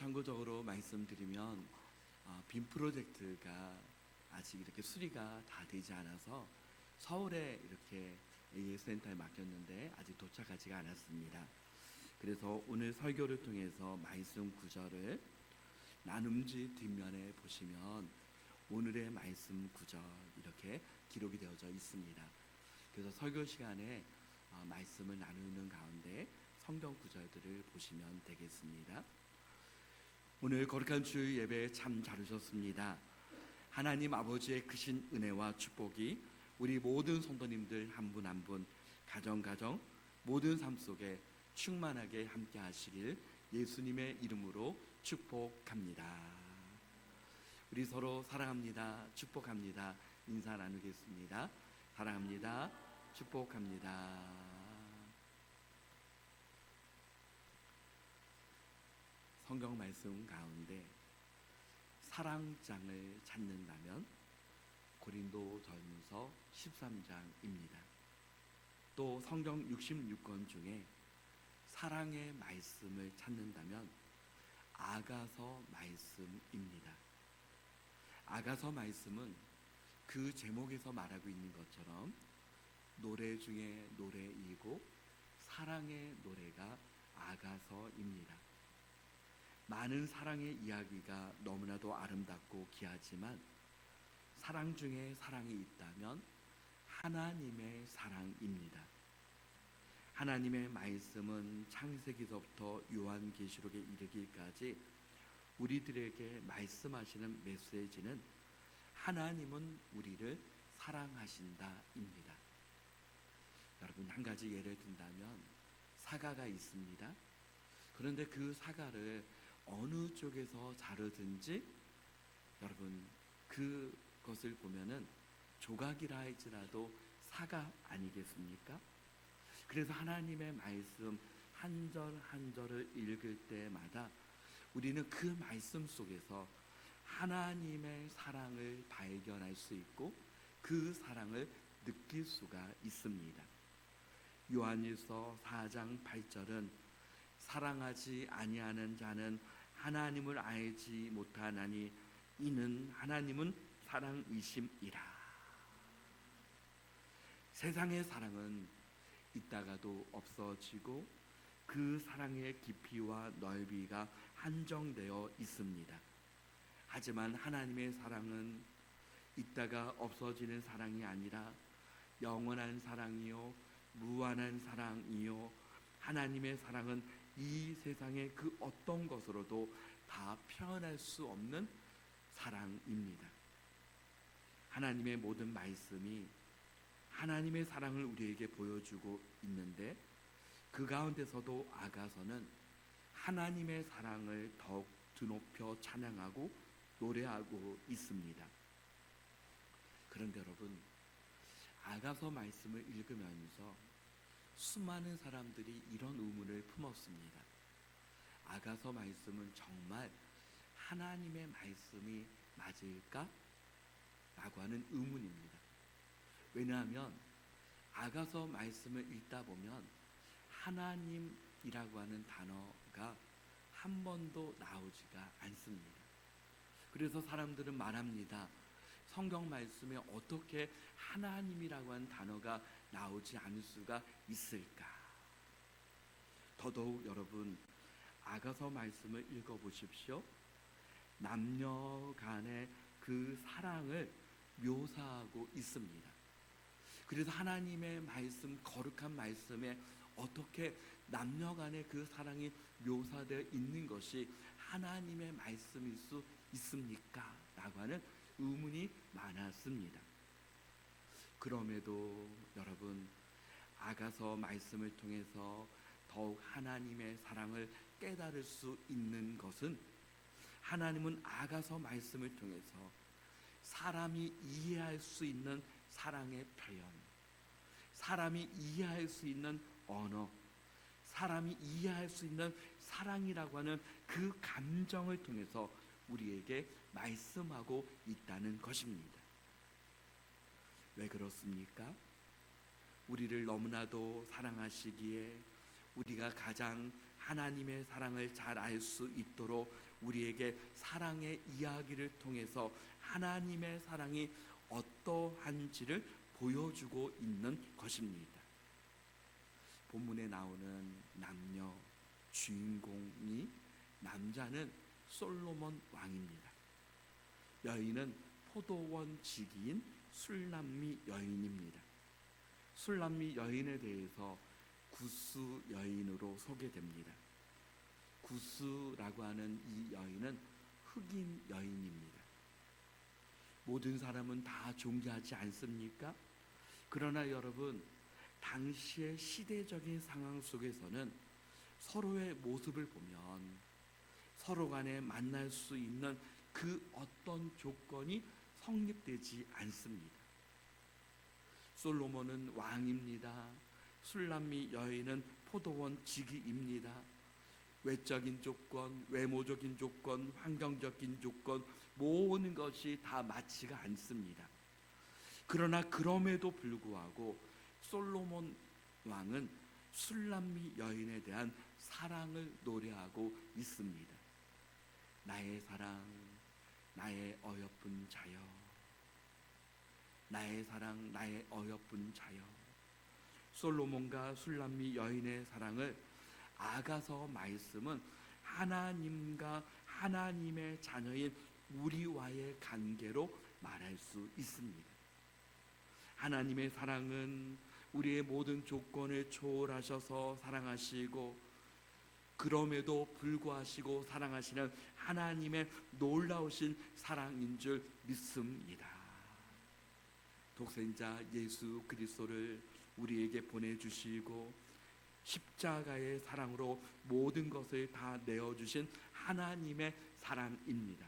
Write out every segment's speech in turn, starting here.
참고적으로 말씀드리면 빔 프로젝트가 아직 이렇게 수리가 다 되지 않아서 서울에 이렇게 AS센터에 맡겼는데 아직 도착하지가 않았습니다. 그래서 오늘 설교를 통해서 말씀 구절을 나눔지 뒷면에 보시면 오늘의 말씀 구절 이렇게 기록이 되어져 있습니다. 그래서 설교 시간에 말씀을 나누는 가운데 성경 구절들을 보시면 되겠습니다. 오늘 거룩한 주일 예배에 참 잘 오셨습니다. 하나님 아버지의 크신 은혜와 축복이 우리 모든 성도님들 한 분 한 분 가정 모든 삶 속에 충만하게 함께 하시길 예수님의 이름으로 축복합니다. 우리 서로 사랑합니다. 축복합니다. 인사 나누겠습니다. 사랑합니다. 축복합니다. 성경 말씀 가운데 사랑장을 찾는다면 고린도전서 13장입니다. 또 성경 66권 중에 사랑의 말씀을 찾는다면 아가서 말씀입니다. 아가서 말씀은 그 제목에서 말하고 있는 것처럼 노래 중에 노래이고 사랑의 노래가 아가서입니다. 많은 사랑의 이야기가 너무나도 아름답고 귀하지만 사랑 중에 사랑이 있다면 하나님의 사랑입니다. 하나님의 말씀은 창세기서부터 요한계시록에 이르기까지 우리들에게 말씀하시는 메시지는 하나님은 우리를 사랑하신다입니다. 여러분, 한 가지 예를 든다면 사과가 있습니다. 그런데 그 사과를 어느 쪽에서 자르든지 여러분 그것을 보면은 조각이라 할지라도 사과 아니겠습니까? 그래서 하나님의 말씀 한 절 한 절을 읽을 때마다 우리는 그 말씀 속에서 하나님의 사랑을 발견할 수 있고 그 사랑을 느낄 수가 있습니다. 요한일서 4장 8절은 사랑하지 아니하는 자는 하나님을 알지 못하나니 이는 하나님은 사랑이심이라. 세상의 사랑은 있다가도 없어지고 그 사랑의 깊이와 넓이가 한정되어 있습니다. 하지만 하나님의 사랑은 있다가 없어지는 사랑이 아니라 영원한 사랑이요 무한한 사랑이요 하나님의 사랑은 이 세상의 그 어떤 것으로도 다 표현할 수 없는 사랑입니다. 하나님의 모든 말씀이 하나님의 사랑을 우리에게 보여주고 있는데 그 가운데서도 아가서는 하나님의 사랑을 더욱 드높여 찬양하고 노래하고 있습니다. 그런데 여러분, 아가서 말씀을 읽으면서 수많은 사람들이 이런 의문을 품었습니다. 아가서 말씀은 정말 하나님의 말씀이 맞을까? 라고 하는 의문입니다. 왜냐하면 아가서 말씀을 읽다 보면 하나님이라고 하는 단어가 한 번도 나오지가 않습니다. 그래서 사람들은 말합니다. 성경 말씀에 어떻게 하나님이라고 하는 단어가 나오지 않을 수가 있을까? 더더욱 여러분, 아가서 말씀을 읽어보십시오. 남녀 간의 그 사랑을 묘사하고 있습니다. 그래서 하나님의 말씀, 거룩한 말씀에 어떻게 남녀 간의 그 사랑이 묘사되어 있는 것이 하나님의 말씀일 수 있습니까? 라고 하는 의문이 많았습니다. 그럼에도 여러분, 아가서 말씀을 통해서 더욱 하나님의 사랑을 깨달을 수 있는 것은 하나님은 아가서 말씀을 통해서 사람이 이해할 수 있는 사랑의 표현, 사람이 이해할 수 있는 언어, 사람이 이해할 수 있는 사랑이라고 하는 그 감정을 통해서 우리에게 말씀하고 있다는 것입니다. 왜 그렇습니까? 우리를 너무나도 사랑하시기에 우리가 가장 하나님의 사랑을 잘 알 수 있도록 우리에게 사랑의 이야기를 통해서 하나님의 사랑이 어떠한지를 보여주고 있는 것입니다. 본문에 나오는 남녀 주인공이 남자는 솔로몬 왕입니다. 여인은 포도원 지기인 술람미 여인입니다. 술람미 여인에 대해서 구스 여인으로 소개됩니다. 구스라고 하는 이 여인은 흑인 여인입니다. 모든 사람은 다 존귀하지 않습니까? 그러나 여러분, 당시의 시대적인 상황 속에서는 서로의 모습을 보면 서로 간에 만날 수 있는 그 어떤 조건이 성립되지 않습니다. 솔로몬은 왕입니다. 술람미 여인은 포도원 지기입니다. 외적인 조건, 외모적인 조건, 환경적인 조건, 모든 것이 다 맞지가 않습니다. 그러나 그럼에도 불구하고 솔로몬 왕은 술람미 여인에 대한 사랑을 노래하고 있습니다. 나의 사랑, 나의 어여쁜 자여, 나의 사랑, 나의 어여쁜 자여. 솔로몬과 술람미 여인의 사랑을 아가서 말씀은 하나님과 하나님의 자녀인 우리와의 관계로 말할 수 있습니다. 하나님의 사랑은 우리의 모든 조건을 초월하셔서 사랑하시고, 그럼에도 불구하시고 사랑하시는 하나님의 놀라우신 사랑인 줄 믿습니다. 독생자 예수 그리스도를 우리에게 보내주시고 십자가의 사랑으로 모든 것을 다 내어주신 하나님의 사랑입니다.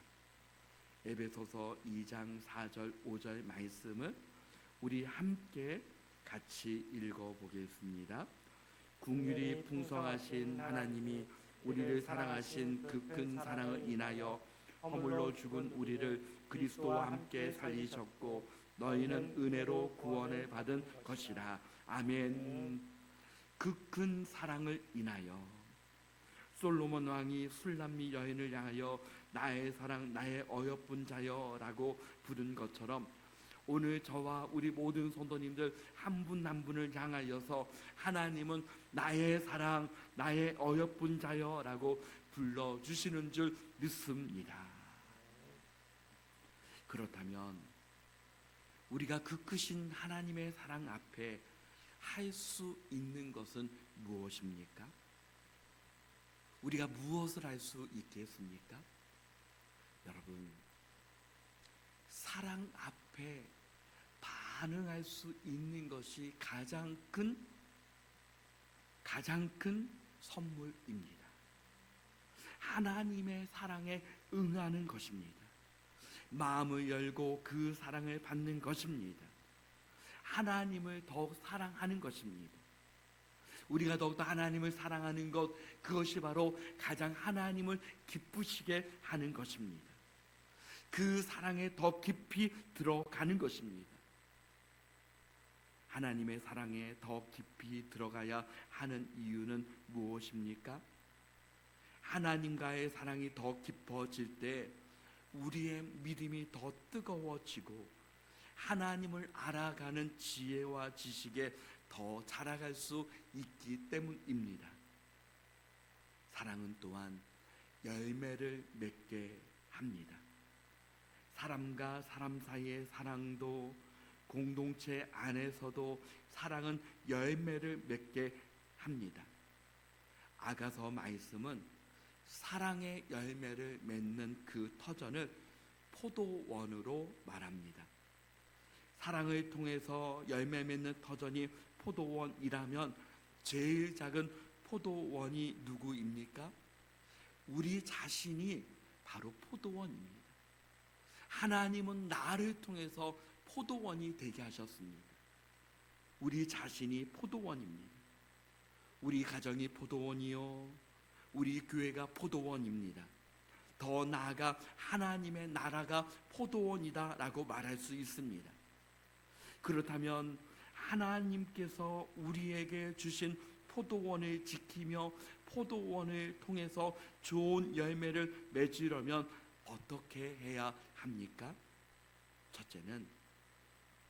에베소서 2장 4절 5절 말씀을 우리 함께 같이 읽어보겠습니다. 긍휼이 풍성하신 하나님이 우리를 사랑하신 그 큰 사랑을 인하여 허물로 죽은 우리를 그리스도와 함께 살리셨고 너희는 은혜로 구원을 받은 것이라. 아멘. 그 큰 사랑을 인하여 솔로몬 왕이 술람미 여인을 향하여 나의 사랑, 나의 어여쁜 자여 라고 부른 것처럼 오늘 저와 우리 모든 성도님들 한 분 한 분을 향하여서 하나님은 나의 사랑, 나의 어여쁜 자여 라고 불러주시는 줄 믿습니다. 그렇다면 우리가 그 크신 하나님의 사랑 앞에 할 수 있는 것은 무엇입니까? 우리가 무엇을 할 수 있겠습니까? 여러분, 사랑 앞에 반응할 수 있는 것이 가장 큰 선물입니다. 하나님의 사랑에 응하는 것입니다. 마음을 열고 그 사랑을 받는 것입니다. 하나님을 더욱 사랑하는 것입니다. 우리가 더욱더 하나님을 사랑하는 것, 그것이 바로 가장 하나님을 기쁘시게 하는 것입니다. 그 사랑에 더 깊이 들어가는 것입니다. 하나님의 사랑에 더 깊이 들어가야 하는 이유는 무엇입니까? 하나님과의 사랑이 더 깊어질 때 우리의 믿음이 더 뜨거워지고 하나님을 알아가는 지혜와 지식에 더 자라갈 수 있기 때문입니다. 사랑은 또한 열매를 맺게 합니다. 사람과 사람 사이의 사랑도, 공동체 안에서도 사랑은 열매를 맺게 합니다. 아가서 말씀은 사랑의 열매를 맺는 그 터전을 포도원으로 말합니다. 사랑을 통해서 열매 맺는 터전이 포도원이라면 제일 작은 포도원이 누구입니까? 우리 자신이 바로 포도원입니다. 하나님은 나를 통해서 포도원이 되게 하셨습니다. 우리 자신이 포도원입니다. 우리 가정이 포도원이요, 우리 교회가 포도원입니다. 더 나아가 하나님의 나라가 포도원이다 라고 말할 수 있습니다. 그렇다면 하나님께서 우리에게 주신 포도원을 지키며 포도원을 통해서 좋은 열매를 맺으려면 어떻게 해야 합니까? 첫째는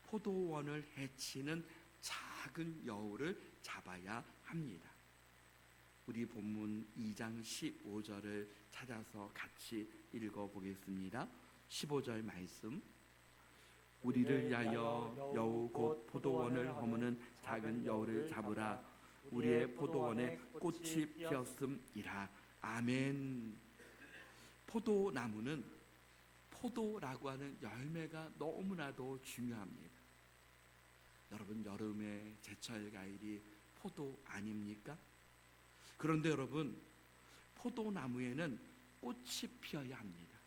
포도원을 해치는 작은 여우를 잡아야 합니다. 우리 본문 2장 15절을 찾아서 같이 읽어보겠습니다. 15절 말씀. 우리를 위하여 여우 곧 포도원을 허무는 작은 여우를 잡으라. 우리의 포도원에 꽃이 피었음이라. 아멘. 포도나무는 포도라고 하는 열매가 너무나도 중요합니다. 여러분, 여름의 제철 과일이 포도 아닙니까? 그런데 여러분, 포도나무에는 꽃이 피어야 합니다.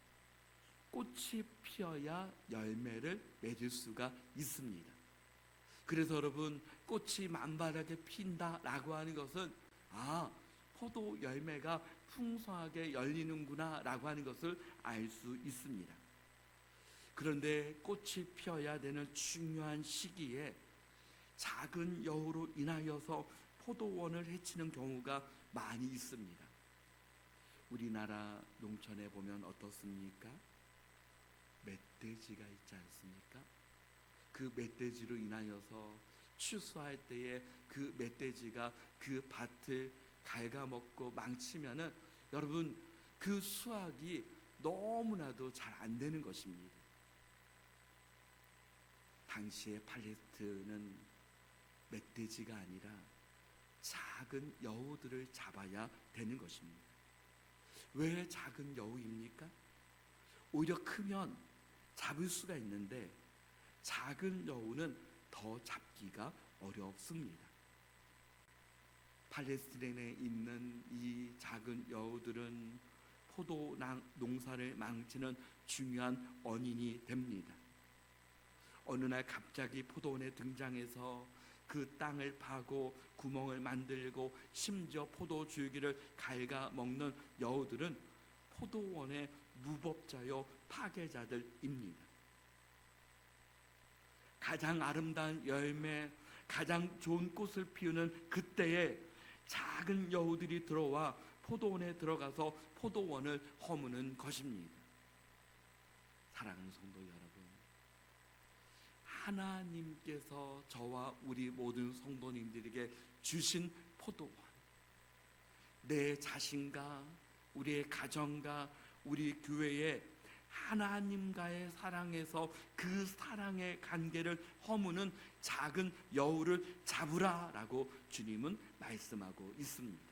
꽃이 피어야 열매를 맺을 수가 있습니다. 그래서 여러분, 꽃이 만발하게 핀다라고 하는 것은 포도 열매가 풍성하게 열리는구나 라고 하는 것을 알 수 있습니다. 그런데 꽃이 피어야 되는 중요한 시기에 작은 여우로 인하여서 포도원을 해치는 경우가 많이 있습니다. 우리나라 농촌에 보면 어떻습니까? 멧돼지가 있지 않습니까? 그 멧돼지로 인하여서 추수할 때에 그 멧돼지가 그 밭을 갉아먹고 망치면은 여러분, 그 수확이 너무나도 잘 안 되는 것입니다. 당시의 팔레스트는 멧돼지가 아니라 작은 여우들을 잡아야 되는 것입니다. 왜 작은 여우입니까? 오히려 크면 잡을 수가 있는데 작은 여우는 더 잡기가 어렵습니다. 팔레스타인에 있는 이 작은 여우들은 포도 농사를 망치는 중요한 원인이 됩니다. 어느 날 갑자기 포도원에 등장해서 그 땅을 파고 구멍을 만들고 심지어 포도 줄기를 갉아먹는 여우들은 포도원의 무법자요 파괴자들입니다. 가장 아름다운 열매, 가장 좋은 꽃을 피우는 그때에 작은 여우들이 들어와 포도원에 들어가서 포도원을 허무는 것입니다. 사랑하는 성도 여러분, 하나님께서 저와 우리 모든 성도님들에게 주신 포도원, 내 자신과 우리의 가정과 우리 교회에 하나님과의 사랑에서 그 사랑의 관계를 허무는 작은 여우를 잡으라라고 주님은 말씀하고 있습니다.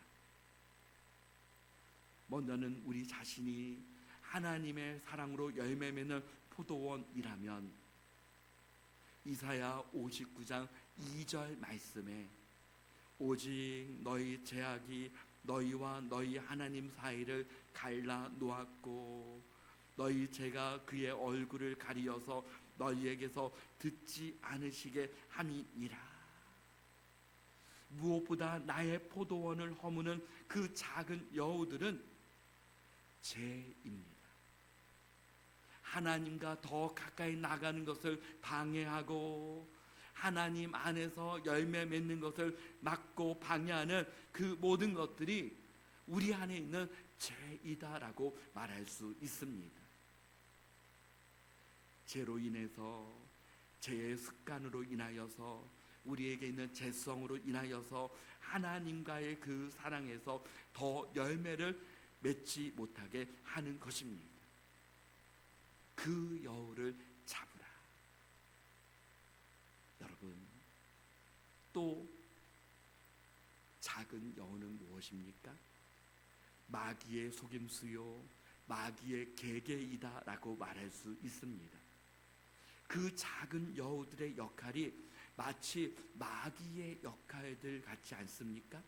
먼저는 우리 자신이 하나님의 사랑으로 열매 맺는 포도원이라면 이사야 59장 2절 말씀에 오직 너희 죄악이 너희와 너희 하나님 사이를 갈라 놓았고 너희 죄가 그의 얼굴을 가리어서 너희에게서 듣지 않으시게 함이니라. 무엇보다 나의 포도원을 허무는 그 작은 여우들은 죄입니다. 하나님과 더 가까이 나가는 것을 방해하고 하나님 안에서 열매 맺는 것을 막고 방해하는 그 모든 것들이 우리 안에 있는 죄이다라고 말할 수 있습니다. 죄로 인해서, 죄의 습관으로 인하여서, 우리에게 있는 죄성으로 인하여서 하나님과의 그 사랑에서 더 열매를 맺지 못하게 하는 것입니다. 그 여우를 잡으라. 여러분, 또 작은 여우는 무엇입니까? 마귀의 속임수요, 마귀의 계계이다 라고 말할 수 있습니다. 그 작은 여우들의 역할이 마치 마귀의 역할들 같지 않습니까?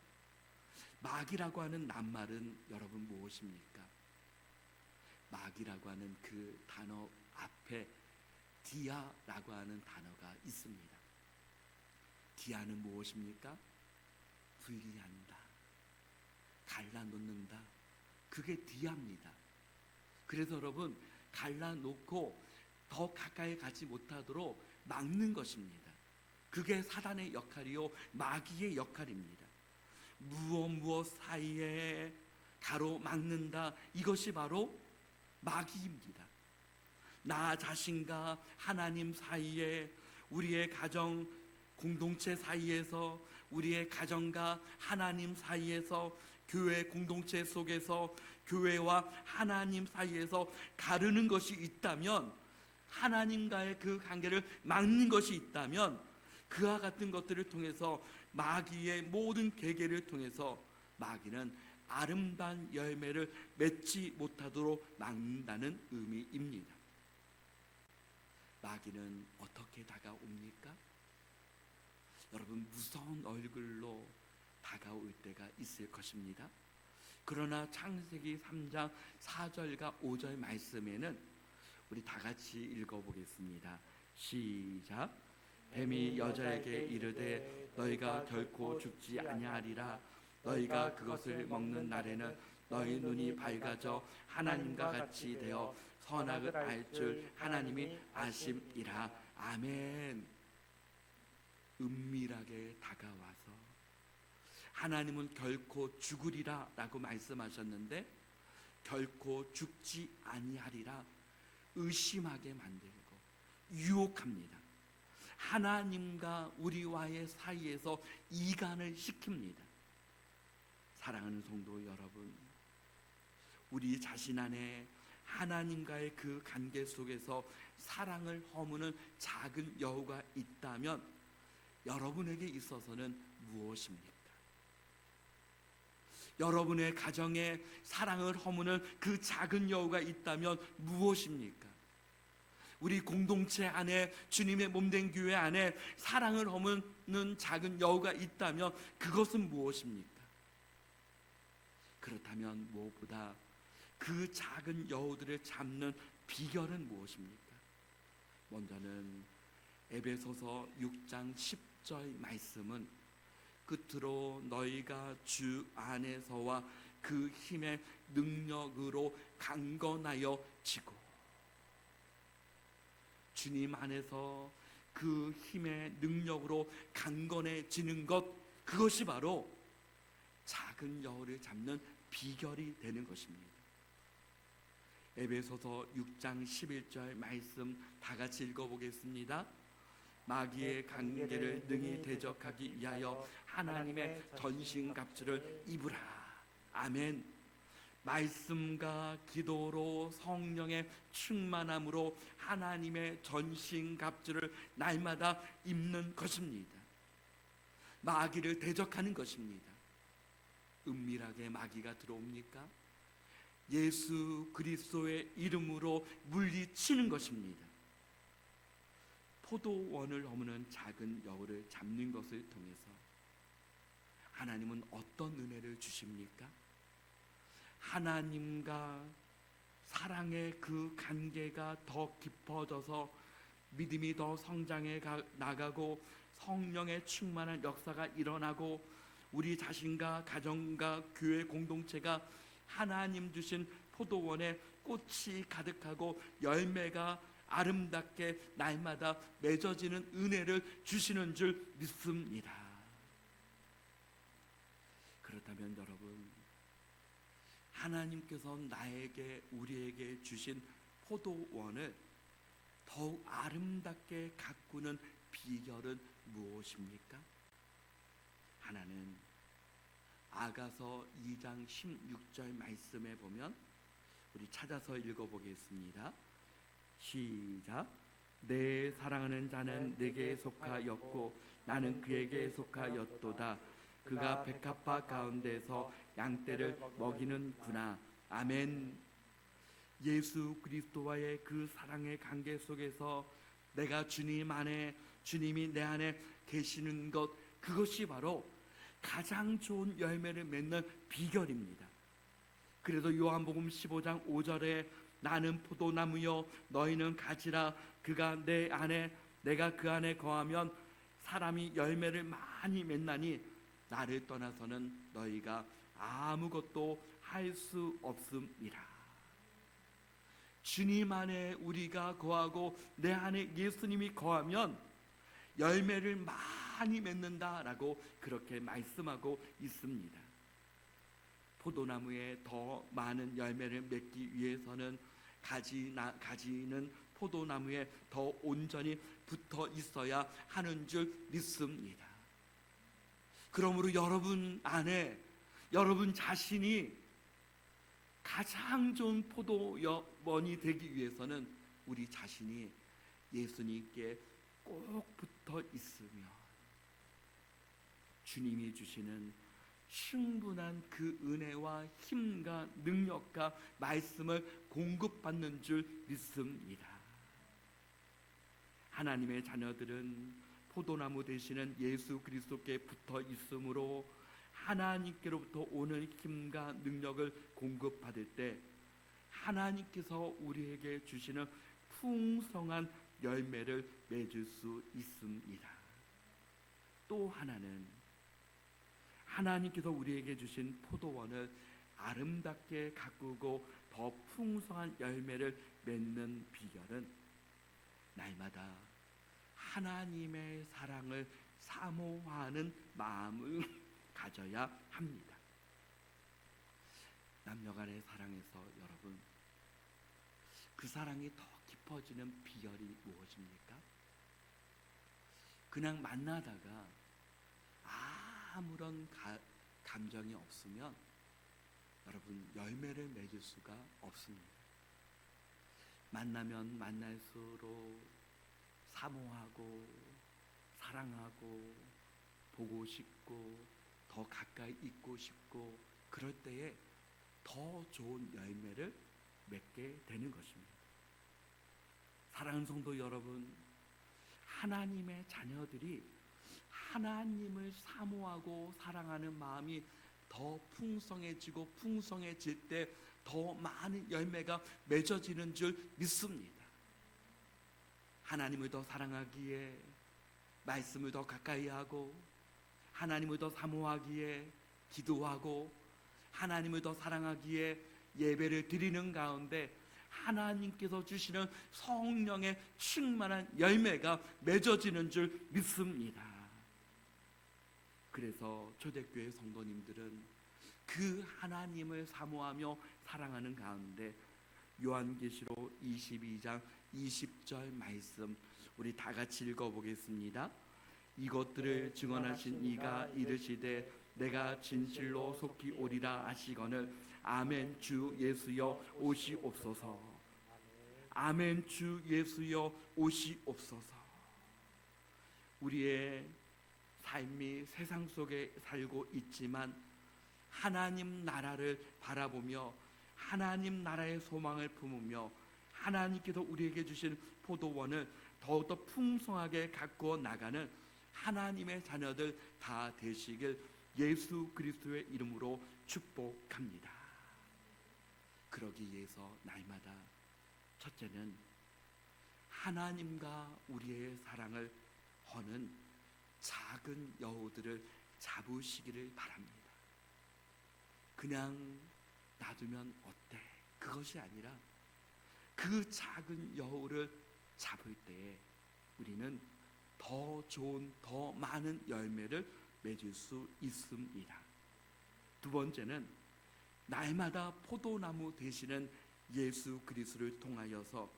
마귀라고 하는 낱말은 여러분 무엇입니까? 마귀라고 하는 그 단어 앞에 디아라고 하는 단어가 있습니다. 디아는 무엇입니까? 분리한다, 갈라놓는다, 그게 디아입니다. 그래서 여러분, 갈라놓고 더 가까이 가지 못하도록 막는 것입니다. 그게 사단의 역할이요 마귀의 역할입니다. 무엇 사이에 가로막는다. 이것이 바로 마귀입니다. 나 자신과 하나님 사이에, 우리의 가정 공동체 사이에서, 우리의 가정과 하나님 사이에서, 교회 공동체 속에서 교회와 하나님 사이에서 가르는 것이 있다면, 하나님과의 그 관계를 막는 것이 있다면, 그와 같은 것들을 통해서, 마귀의 모든 계계를 통해서 마귀는 아름다운 열매를 맺지 못하도록 막는다는 의미입니다. 마귀는 어떻게 다가옵니까? 여러분, 무서운 얼굴로 다가올 때가 있을 것입니다. 그러나 창세기 3장 4절과 5절 말씀에는 우리 다 같이 읽어보겠습니다. 시작. 뱀이 여자에게 이르되 너희가 결코 죽지 아니하리라. 너희가 그것을 먹는 날에는 너희 눈이 밝아져 하나님과 같이 되어 선악을 알 줄 하나님이 아심이라. 아멘. 은밀하게 다가와서 하나님은 결코 죽으리라 라고 말씀하셨는데, 결코 죽지 아니하리라 의심하게 만들고 유혹합니다. 하나님과 우리와의 사이에서 이간을 시킵니다. 사랑하는 성도 여러분, 우리 자신 안에 하나님과의 그 관계 속에서 사랑을 허무는 작은 여우가 있다면 여러분에게 있어서는 무엇입니까? 여러분의 가정에 사랑을 허무는 그 작은 여우가 있다면 무엇입니까? 우리 공동체 안에, 주님의 몸된 교회 안에 사랑을 허무는 작은 여우가 있다면 그것은 무엇입니까? 그렇다면 무엇보다 그 작은 여우들을 잡는 비결은 무엇입니까? 먼저는 에베소서 6장 10절 말씀은 끝으로 너희가 주 안에서와 그 힘의 능력으로 강건하여 지고, 주님 안에서 그 힘의 능력으로 강건해지는 것, 그것이 바로 작은 여우를 잡는 비결이 되는 것입니다. 에베소서 6장 11절 말씀 다 같이 읽어보겠습니다. 마귀의 관계를 능히 대적하기 위하여 하나님의 전신갑주를 입으라. 아멘. 말씀과 기도로 성령의 충만함으로 하나님의 전신갑주를 날마다 입는 것입니다. 마귀를 대적하는 것입니다. 은밀하게 마귀가 들어옵니까? 예수 그리스도의 이름으로 물리치는 것입니다. 포도원을 허무는 작은 여우를 잡는 것을 통해서 하나님은 어떤 은혜를 주십니까? 하나님과 사랑의 그 관계가 더 깊어져서 믿음이 더 성장해 나가고 성령의 충만한 역사가 일어나고 우리 자신과 가정과 교회 공동체가 하나님 주신 포도원에 꽃이 가득하고 열매가 아름답게 날마다 맺어지는 은혜를 주시는 줄 믿습니다. 그렇다면 여러분, 하나님께서 나에게, 우리에게 주신 포도원을 더욱 아름답게 가꾸는 비결은 무엇입니까? 하나는 아가서 2장 16절 말씀에 보면, 우리 찾아서 읽어보겠습니다. 시작. 내 사랑하는 자는 내게 속하였고 나는 그에게 속하였도다. 그가 백합화 가운데서 양떼를 먹이는구나. 아멘. 예수 그리스도와의 그 사랑의 관계 속에서 내가 주님 안에, 주님이 내 안에 계시는 것, 그것이 바로 가장 좋은 열매를 맺는 비결입니다. 그래서 요한복음 15장 5절에 나는 포도나무요 너희는 가지라. 그가 내 안에, 내가 그 안에 거하면 사람이 열매를 많이 맺나니 나를 떠나서는 너희가 아무것도 할 수 없음이라. 주님 안에 우리가 거하고 내 안에 예수님이 거하면 열매를 많이 맺는다라고 그렇게 말씀하고 있습니다. 포도나무에 더 많은 열매를 맺기 위해서는 가지는 포도나무에 더 온전히 붙어 있어야 하는 줄 믿습니다. 그러므로 여러분 안에 여러분 자신이 가장 좋은 포도원이 되기 위해서는 우리 자신이 예수님께 꼭 붙어 있으며 주님이 주시는 충분한 그 은혜와 힘과 능력과 말씀을 공급받는 줄 믿습니다. 하나님의 자녀들은 포도나무 되시는 예수 그리스도께 붙어 있으므로 하나님께로부터 오는 힘과 능력을 공급받을 때 하나님께서 우리에게 주시는 풍성한 열매를 맺을 수 있습니다. 또 하나는 하나님께서 우리에게 주신 포도원을 아름답게 가꾸고 더 풍성한 열매를 맺는 비결은 날마다 하나님의 사랑을 사모하는 마음을 가져야 합니다. 남녀간의 사랑에서 여러분 그 사랑이 더 깊어지는 비결이 무엇입니까? 그냥 만나다가 아무런 감정이 없으면 여러분 열매를 맺을 수가 없습니다. 만나면 만날수록 사모하고 사랑하고 보고 싶고 더 가까이 있고 싶고 그럴 때에 더 좋은 열매를 맺게 되는 것입니다. 사랑하는 성도 여러분, 하나님의 자녀들이 하나님을 사모하고 사랑하는 마음이 더 풍성해지고 풍성해질 때 더 많은 열매가 맺어지는 줄 믿습니다. 하나님을 더 사랑하기에 말씀을 더 가까이 하고 하나님을 더 사모하기에 기도하고 하나님을 더 사랑하기에 예배를 드리는 가운데 하나님께서 주시는 성령의 충만한 열매가 맺어지는 줄 믿습니다. 그래서 초대교회 성도님들은 그 하나님을 사모하며 사랑하는 가운데 요한계시록 22장 20절 말씀 우리 다 같이 읽어보겠습니다. 이것들을 증언하신 이가 이르시되 내가 진실로 속히 오리라 하시거늘 아멘 주 예수여 오시옵소서. 아멘 주 예수여 오시옵소서. 우리의 삶이 세상 속에 살고 있지만 하나님 나라를 바라보며 하나님 나라의 소망을 품으며 하나님께서 우리에게 주신 포도원을 더욱더 풍성하게 가꾸어 나가는 하나님의 자녀들 다 되시길 예수 그리스도의 이름으로 축복합니다. 그러기 위해서 날마다 첫째는 하나님과 우리의 사랑을 허는 작은 여우들을 잡으시기를 바랍니다. 그냥 놔두면 어때? 그것이 아니라 그 작은 여우를 잡을 때에 우리는 더 좋은 더 많은 열매를 맺을 수 있습니다. 두 번째는 날마다 포도나무 되시는 예수 그리스도를 통하여서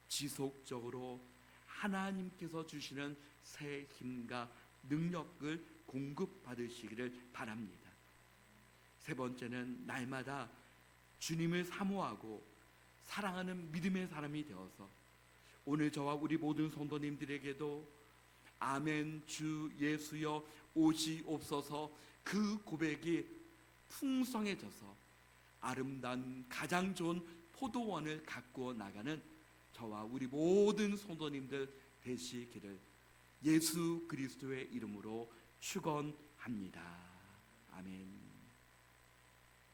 지속적으로 하나님께서 주시는 새 힘과 능력을 공급받으시기를 바랍니다. 세 번째는 날마다 주님을 사모하고 사랑하는 믿음의 사람이 되어서 오늘 저와 우리 모든 성도님들에게도 아멘 주 예수여 오시옵소서 그 고백이 풍성해져서 아름다운 가장 좋은 포도원을 가꾸어 나가는 저와 우리 모든 성도님들 되시기를 예수 그리스도의 이름으로 축원합니다. 아멘.